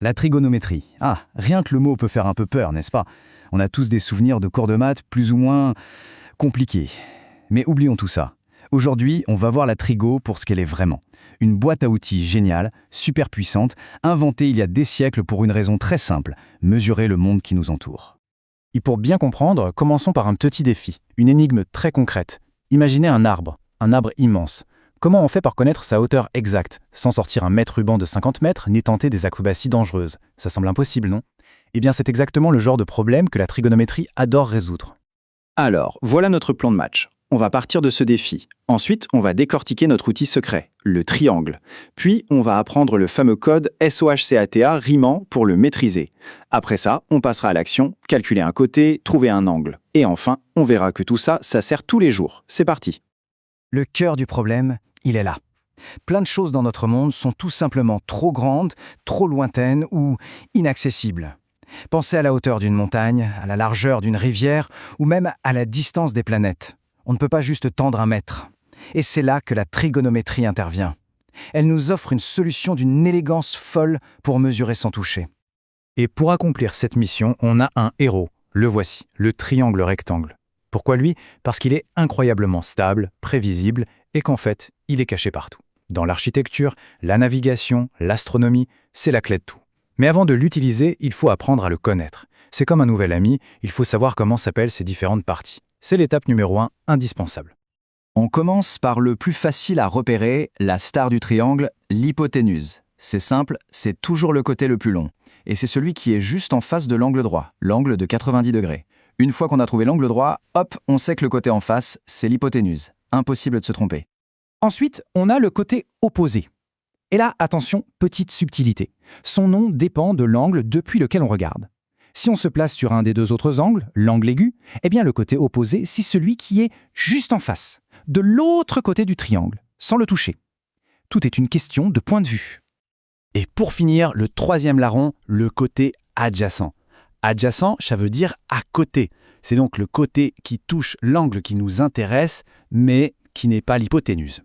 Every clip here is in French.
La trigonométrie. Ah, rien que le mot peut faire un peu peur, n'est-ce pas? On a tous des souvenirs de cours de maths plus ou moins compliqués. Mais oublions tout ça. Aujourd'hui, on va voir la trigo pour ce qu'elle est vraiment. Une boîte à outils géniale, super puissante, inventée il y a des siècles pour une raison très simple, mesurer le monde qui nous entoure. Et pour bien comprendre, commençons par un petit défi, une énigme très concrète. Imaginez un arbre immense. Comment on fait pour connaître sa hauteur exacte, sans sortir un mètre ruban de 50 mètres, ni tenter des acrobaties dangereuses? Ça semble impossible, non? Eh bien, c'est exactement le genre de problème que la trigonométrie adore résoudre. Alors, voilà notre plan de match. On va partir de ce défi. Ensuite, on va décortiquer notre outil secret, le triangle. Puis, on va apprendre le fameux code SOHCATA rimant pour le maîtriser. Après ça, on passera à l'action, calculer un côté, trouver un angle. Et enfin, on verra que tout ça, ça sert tous les jours. C'est parti. Le cœur du problème, il est là. Plein de choses dans notre monde sont tout simplement trop grandes, trop lointaines ou inaccessibles. Pensez à la hauteur d'une montagne, à la largeur d'une rivière ou même à la distance des planètes. On ne peut pas juste tendre un mètre. Et c'est là que la trigonométrie intervient. Elle nous offre une solution d'une élégance folle pour mesurer sans toucher. Et pour accomplir cette mission, on a un héros. Le voici, le triangle rectangle. Pourquoi lui? Parce qu'il est incroyablement stable, prévisible et qu'en fait, il est caché partout. Dans l'architecture, la navigation, l'astronomie, c'est la clé de tout. Mais avant de l'utiliser, il faut apprendre à le connaître. C'est comme un nouvel ami, il faut savoir comment s'appellent ses différentes parties. C'est l'étape numéro 1, indispensable. On commence par le plus facile à repérer, la star du triangle, l'hypoténuse. C'est simple, c'est toujours le côté le plus long. Et c'est celui qui est juste en face de l'angle droit, l'angle de 90 degrés. Une fois qu'on a trouvé l'angle droit, hop, on sait que le côté en face, c'est l'hypoténuse. Impossible de se tromper. Ensuite, on a le côté opposé. Et là, attention, petite subtilité. Son nom dépend de l'angle depuis lequel on regarde. Si on se place sur un des deux autres angles, l'angle aigu, eh bien le côté opposé, c'est celui qui est juste en face, de l'autre côté du triangle, sans le toucher. Tout est une question de point de vue. Et pour finir, le troisième larron, le côté adjacent. Adjacent, ça veut dire à côté. C'est donc le côté qui touche l'angle qui nous intéresse, mais qui n'est pas l'hypoténuse.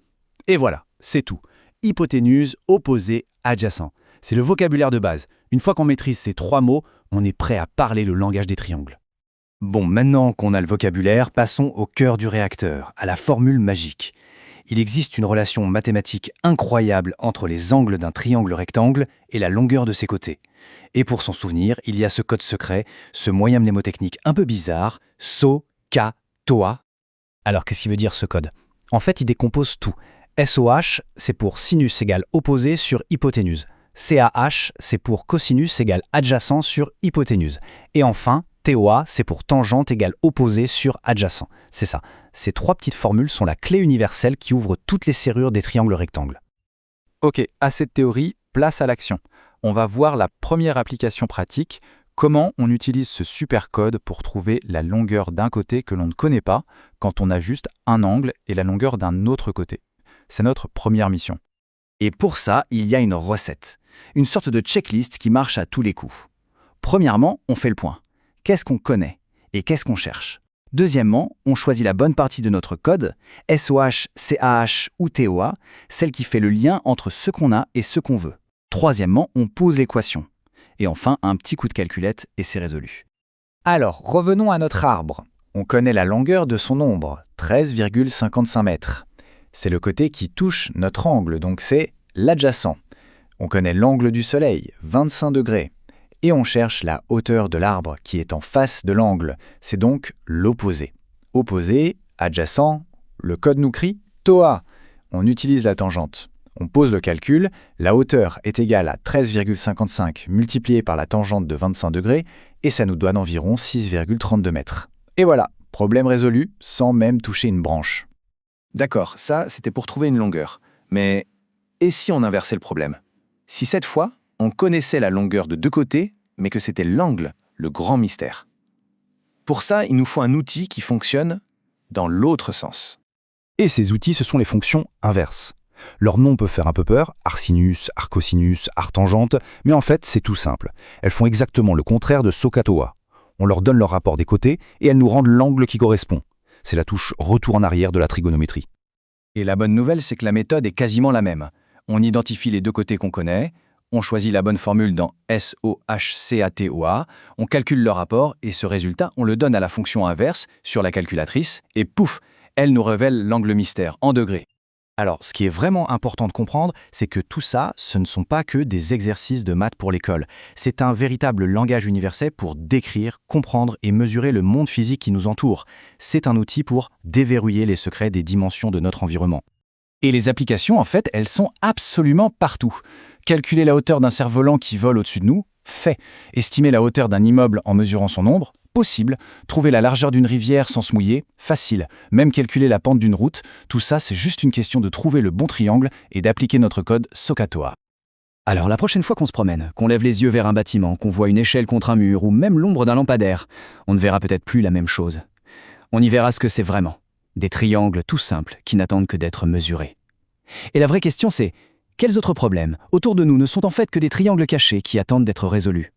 Et voilà, c'est tout. Hypoténuse, opposé, adjacent. C'est le vocabulaire de base. Une fois qu'on maîtrise ces trois mots, on est prêt à parler le langage des triangles. Bon, maintenant qu'on a le vocabulaire, passons au cœur du réacteur, à la formule magique. Il existe une relation mathématique incroyable entre les angles d'un triangle rectangle et la longueur de ses côtés. Et pour s'en souvenir, il y a ce code secret, ce moyen mnémotechnique un peu bizarre, SOHCATA. Alors, qu'est-ce qu'il veut dire ce code? En fait, il décompose tout. SOH, c'est pour sinus égale opposé sur hypoténuse. CAH, c'est pour cosinus égale adjacent sur hypoténuse. Et enfin, TOA, c'est pour tangente égale opposé sur adjacent. C'est ça. Ces trois petites formules sont la clé universelle qui ouvre toutes les serrures des triangles rectangles. Ok, assez de théorie, place à l'action. On va voir la première application pratique, comment on utilise ce super code pour trouver la longueur d'un côté que l'on ne connaît pas quand on a juste un angle et la longueur d'un autre côté. C'est notre première mission. Et pour ça, il y a une recette, une sorte de checklist qui marche à tous les coups. Premièrement, on fait le point. Qu'est-ce qu'on connaît et qu'est-ce qu'on cherche? Deuxièmement, on choisit la bonne partie de notre code, SOH, CAH ou TOA, celle qui fait le lien entre ce qu'on a et ce qu'on veut. Troisièmement, on pose l'équation. Et enfin, un petit coup de calculette et c'est résolu. Alors, revenons à notre arbre. On connaît la longueur de son ombre, 13,55 mètres. C'est le côté qui touche notre angle, donc c'est l'adjacent. On connaît l'angle du soleil, 25 degrés. Et on cherche la hauteur de l'arbre qui est en face de l'angle. C'est donc l'opposé. Opposé, adjacent, le code nous crie TOA. On utilise la tangente. On pose le calcul, la hauteur est égale à 13,55 multiplié par la tangente de 25 degrés et ça nous donne environ 6,32 mètres. Et voilà, problème résolu sans même toucher une branche. D'accord, ça, c'était pour trouver une longueur. Mais et si on inversait le problème? Si cette fois, on connaissait la longueur de deux côtés, mais que c'était l'angle, le grand mystère. Pour ça, il nous faut un outil qui fonctionne dans l'autre sens. Et ces outils, ce sont les fonctions inverses. Leur nom peut faire un peu peur, arcsinus, arcosinus, arctangente, mais en fait, c'est tout simple. Elles font exactement le contraire de SOHCATA. On leur donne leur rapport des côtés et elles nous rendent l'angle qui correspond. C'est la touche retour en arrière de la trigonométrie. Et la bonne nouvelle, c'est que la méthode est quasiment la même. On identifie les deux côtés qu'on connaît, On choisit la bonne formule dans SOHCATOA, on calcule le rapport et ce résultat, on le donne à la fonction inverse sur la calculatrice et pouf, elle nous révèle l'angle mystère en degrés. Alors, ce qui est vraiment important de comprendre, c'est que tout ça, ce ne sont pas que des exercices de maths pour l'école. C'est un véritable langage universel pour décrire, comprendre et mesurer le monde physique qui nous entoure. C'est un outil pour déverrouiller les secrets des dimensions de notre environnement. Et les applications, en fait, elles sont absolument partout. Calculer la hauteur d'un cerf-volant qui vole au-dessus de nous, fait. Estimer la hauteur d'un immeuble en mesurant son ombre, possible. Trouver la largeur d'une rivière sans se mouiller, facile. Même calculer la pente d'une route, tout ça, c'est juste une question de trouver le bon triangle et d'appliquer notre code SOHCATOA. Alors la prochaine fois qu'on se promène, qu'on lève les yeux vers un bâtiment, qu'on voit une échelle contre un mur ou même l'ombre d'un lampadaire, on ne verra peut-être plus la même chose. On y verra ce que c'est vraiment. Des triangles tout simples qui n'attendent que d'être mesurés. Et la vraie question c'est, quels autres problèmes autour de nous ne sont en fait que des triangles cachés qui attendent d'être résolus ?